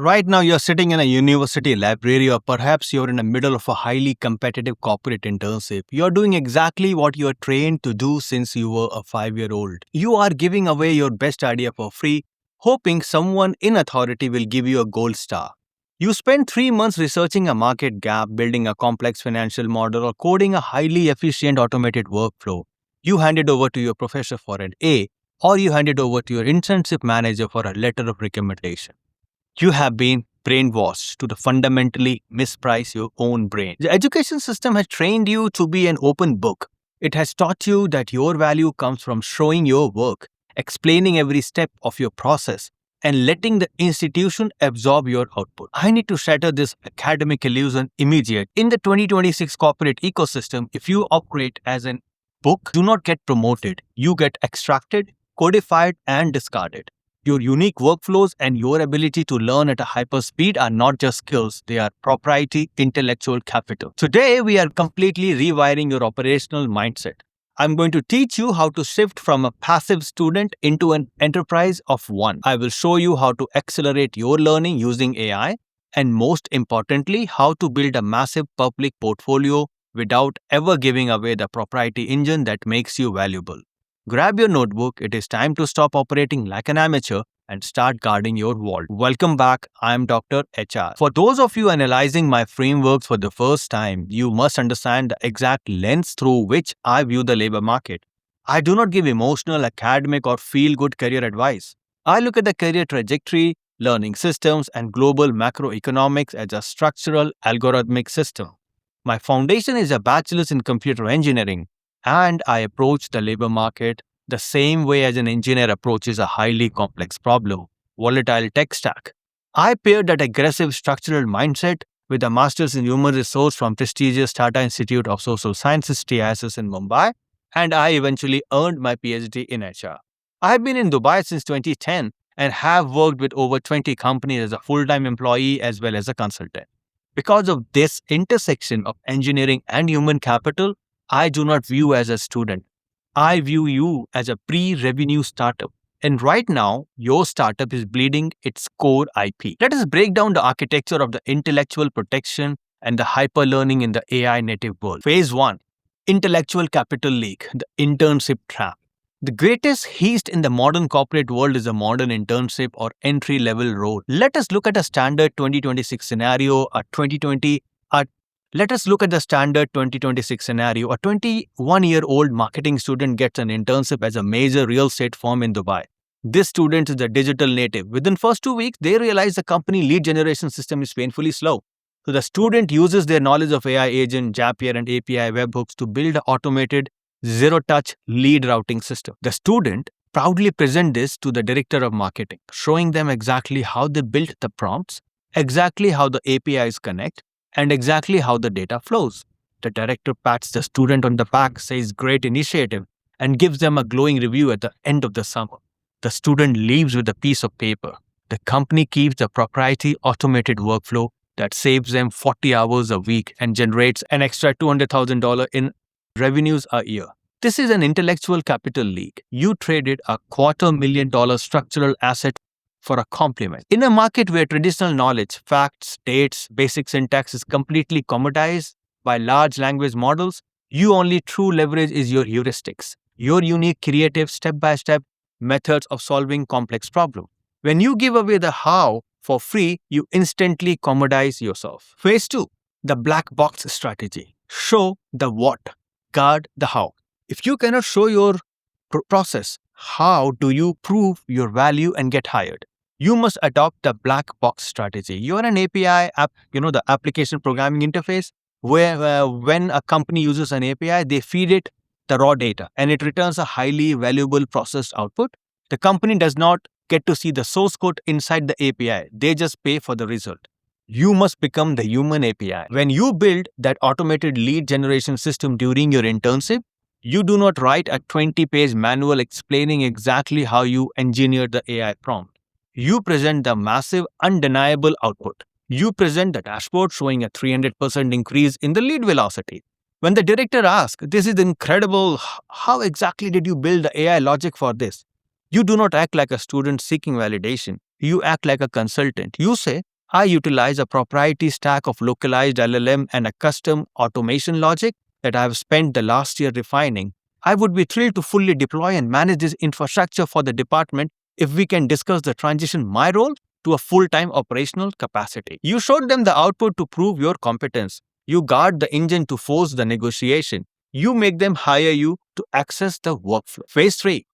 Right now, you're sitting in a university library, or perhaps you're in the middle of a highly competitive corporate internship. You're doing exactly what you're trained to do since you were a 5-year old. You are giving away your best idea for free, hoping someone in authority will give you a gold star. You spend 3 months researching a market gap, building a complex financial model, or coding a highly efficient automated workflow. You hand it over to your professor for an A, or you hand it over to your internship manager for a letter of recommendation. You have been brainwashed to the fundamentally misprice your own brain. The education system has trained you to be an open book. It has taught you that your value comes from showing your work, explaining every step of your process, and letting the institution absorb your output. I need to shatter this academic illusion immediately. In the 2026 corporate ecosystem, if you operate as an book, do not get promoted. You get extracted, codified, and discarded. Your unique workflows and your ability to learn at a hyper speed are not just skills, they are proprietary intellectual capital. Today, we are completely rewiring your operational mindset. I'm going to teach you how to shift from a passive student into an enterprise of one. I will show you how to accelerate your learning using AI, and most importantly, how to build a massive public portfolio without ever giving away the proprietary engine that makes you valuable. Grab your notebook, it is time to stop operating like an amateur and start guarding your vault. Welcome back, I am Dr. HR. For those of you analyzing my frameworks for the first time, you must understand the exact lens through which I view the labor market. I do not give emotional, academic, or feel-good career advice. I look at the career trajectory, learning systems, and global macroeconomics as a structural algorithmic system. My foundation is a bachelor's in computer engineering, and I approach the labor market the same way as an engineer approaches a highly complex problem, volatile tech stack. I paired that aggressive structural mindset with a master's in human resource from prestigious Tata Institute of Social Sciences TISS in Mumbai, and I eventually earned my PhD in HR. I have been in Dubai since 2010 and have worked with over 20 companies as a full-time employee as well as a consultant. Because of this intersection of engineering and human capital, I do not view you as a student. I view you as a pre-revenue startup. And right now, your startup is bleeding its core IP. Let us break down the architecture of the intellectual protection and the hyper-learning in the AI native world. Phase 1. Intellectual capital leak, the internship trap. The greatest heist in the modern corporate world is a modern internship or entry-level role. Let us look at a standard 2026 scenario, Let us look at the standard 2026 scenario. A 21-year-old marketing student gets an internship as a major real estate firm in Dubai. This student is a digital native. Within first 2 weeks, they realize the company lead generation system is painfully slow. So the student uses their knowledge of AI agent, Zapier, and API webhooks to build an automated zero-touch lead routing system. The student proudly presents this to the director of marketing, showing them exactly how they built the prompts, exactly how the APIs connect, and exactly how the data flows. The director pats the student on the back, says great initiative, and gives them a glowing review at the end of the summer. The student leaves with a piece of paper. The company keeps the proprietary automated workflow that saves them 40 hours a week and generates an extra $200,000 in revenues a year. This is an intellectual capital leak. You traded a $250,000 structural asset for a compliment. In a market where traditional knowledge, facts, dates, basic syntax is completely commoditized by large language models, your only true leverage is your heuristics, your unique creative step-by-step methods of solving complex problems. When you give away the how for free, you instantly commoditize yourself. Phase 2, the black box strategy. Show the what, guard the how. If you cannot show your process, how do you prove your value and get hired? You must adopt the black box strategy. You're an API app, the application programming interface, where when a company uses an API, they feed it the raw data and it returns a highly valuable processed output. The company does not get to see the source code inside the API. They just pay for the result. You must become the human API. When you build that automated lead generation system during your internship, you do not write a 20-page manual explaining exactly how you engineered the AI prompt. You present the massive, undeniable output. You present the dashboard showing a 300% increase in the lead velocity. When the director asks, "This is incredible, how exactly did you build the AI logic for this?" You do not act like a student seeking validation. You act like a consultant. You say, I utilize a proprietary stack of localized LLM and a custom automation logic that I have spent the last year refining. I would be thrilled to fully deploy and manage this infrastructure for the department if we can discuss the transition my role to a full-time operational capacity. You showed them the output to prove your competence. You guard the engine to force the negotiation. You make them hire you to access the workflow. Phase 3.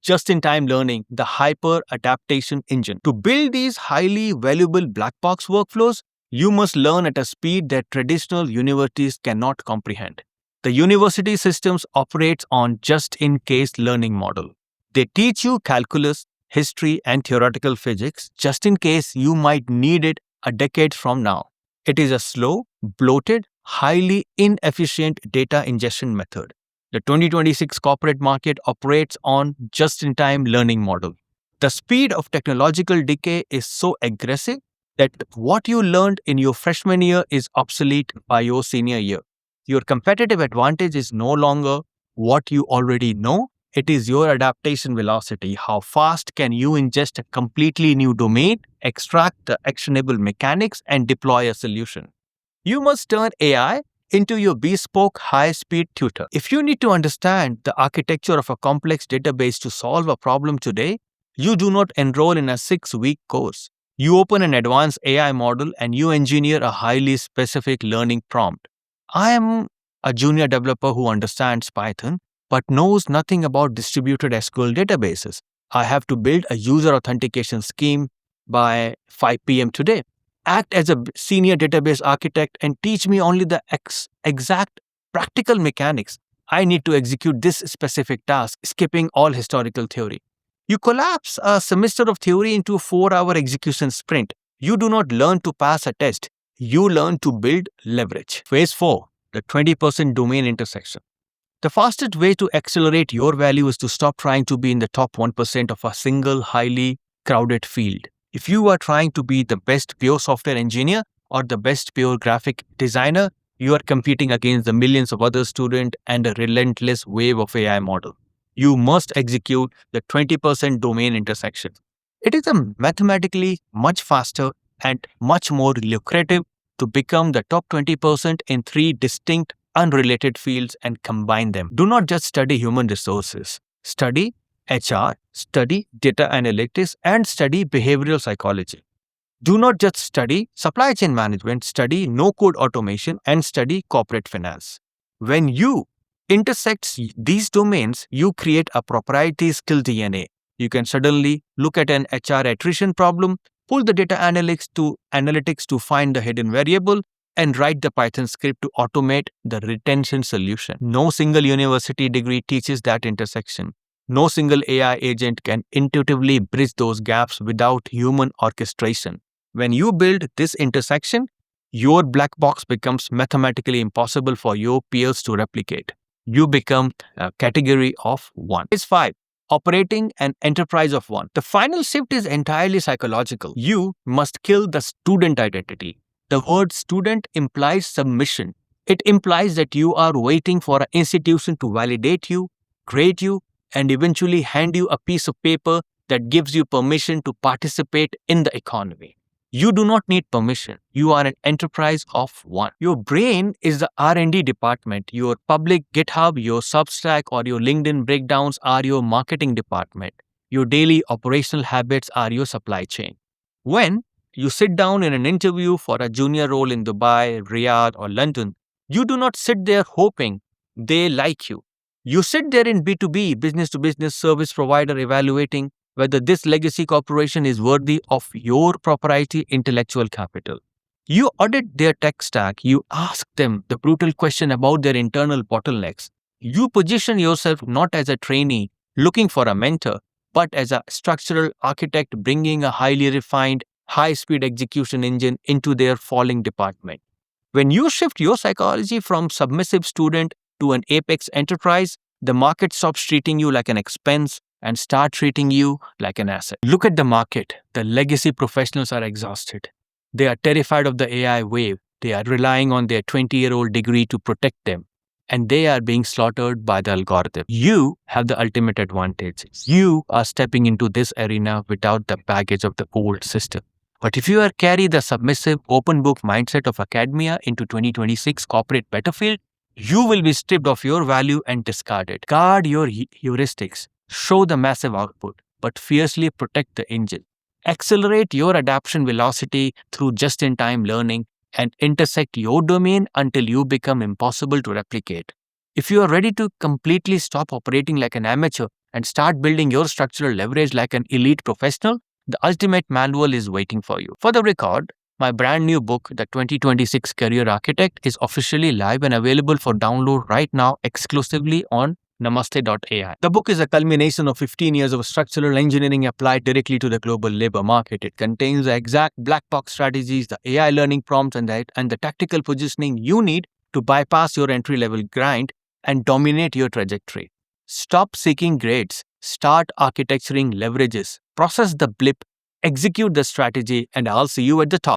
Just-in-time learning, the hyper-adaptation engine. To build these highly valuable black box workflows, you must learn at a speed that traditional universities cannot comprehend. The university systems operates on just-in-case learning model. They teach you calculus, history, and theoretical physics just in case you might need it a decade from now. It is a slow, bloated, highly inefficient data ingestion method. The 2026 corporate market operates on just-in-time learning model. The speed of technological decay is so aggressive that what you learned in your freshman year is obsolete by your senior year. Your competitive advantage is no longer what you already know. It is your adaptation velocity. How fast can you ingest a completely new domain, extract the actionable mechanics, and deploy a solution? You must turn AI into your bespoke high-speed tutor. If you need to understand the architecture of a complex database to solve a problem today, you do not enroll in a 6-week course. You open an advanced AI model and you engineer a highly specific learning prompt. I am a junior developer who understands Python but knows nothing about distributed SQL databases. I have to build a user authentication scheme by 5 p.m. today. Act as a senior database architect and teach me only the exact practical mechanics. I need to execute this specific task, skipping all historical theory. You collapse a semester of theory into a 4-hour execution sprint. You do not learn to pass a test. You learn to build leverage. Phase 4, the 20% domain intersection. The fastest way to accelerate your value is to stop trying to be in the top 1% of a single highly crowded field. If you are trying to be the best pure software engineer or the best pure graphic designer, you are competing against the millions of other students and a relentless wave of AI model. You must execute the 20% domain intersection. It is mathematically much faster and much more lucrative to become the top 20% in 3 distinct unrelated fields and combine them. Do not just study human resources. Study HR, study data analytics, and study behavioral psychology. Do not just study supply chain management, study no-code automation, and study corporate finance. When you intersect these domains, you create a proprietary skill DNA. You can suddenly look at an HR attrition problem, pull the data analytics to find the hidden variable, and write the Python script to automate the retention solution. No single university degree teaches that intersection. No single AI agent can intuitively bridge those gaps without human orchestration. When you build this intersection, your black box becomes mathematically impossible for your peers to replicate. You become a category of one. Phase 5. Operating an enterprise of one. The final shift is entirely psychological. You must kill the student identity. The word student implies submission. It implies that you are waiting for an institution to validate you, grade you, and eventually hand you a piece of paper that gives you permission to participate in the economy. You do not need permission. You are an enterprise of one. Your brain is the R&D department. Your public GitHub, your Substack, or your LinkedIn breakdowns are your marketing department. Your daily operational habits are your supply chain. When you sit down in an interview for a junior role in Dubai, Riyadh, or London, you do not sit there hoping they like you. You sit there in B2B, business-to-business service provider, evaluating whether this legacy corporation is worthy of your proprietary intellectual capital. You audit their tech stack. You ask them the brutal question about their internal bottlenecks. You position yourself not as a trainee looking for a mentor, but as a structural architect bringing a highly refined, high-speed execution engine into their falling department. When you shift your psychology from submissive student to an apex enterprise, the market stops treating you like an expense and start treating you like an asset. Look at the market. The legacy professionals are exhausted. They are terrified of the AI wave. They are relying on their 20-year-old degree to protect them. And they are being slaughtered by the algorithm. You have the ultimate advantage. You are stepping into this arena without the baggage of the old system. But if you carry the submissive, open book mindset of academia into 2026 corporate battlefield, you will be stripped of your value and discarded. Guard your heuristics, show the massive output, but fiercely protect the engine. Accelerate your adaptation velocity through just-in-time learning and intersect your domain until you become impossible to replicate. If you are ready to completely stop operating like an amateur and start building your structural leverage like an elite professional, the ultimate manual is waiting for you. For the record, my brand new book, The 2026 Career Architect, is officially live and available for download right now exclusively on namaste.ai. The book is a culmination of 15 years of structural engineering applied directly to the global labor market. It contains the exact black box strategies, the AI learning prompts, and the tactical positioning you need to bypass your entry-level grind and dominate your trajectory. Stop seeking grades. Start architecturing leverages. Process the blip, execute the strategy, and I'll see you at the top.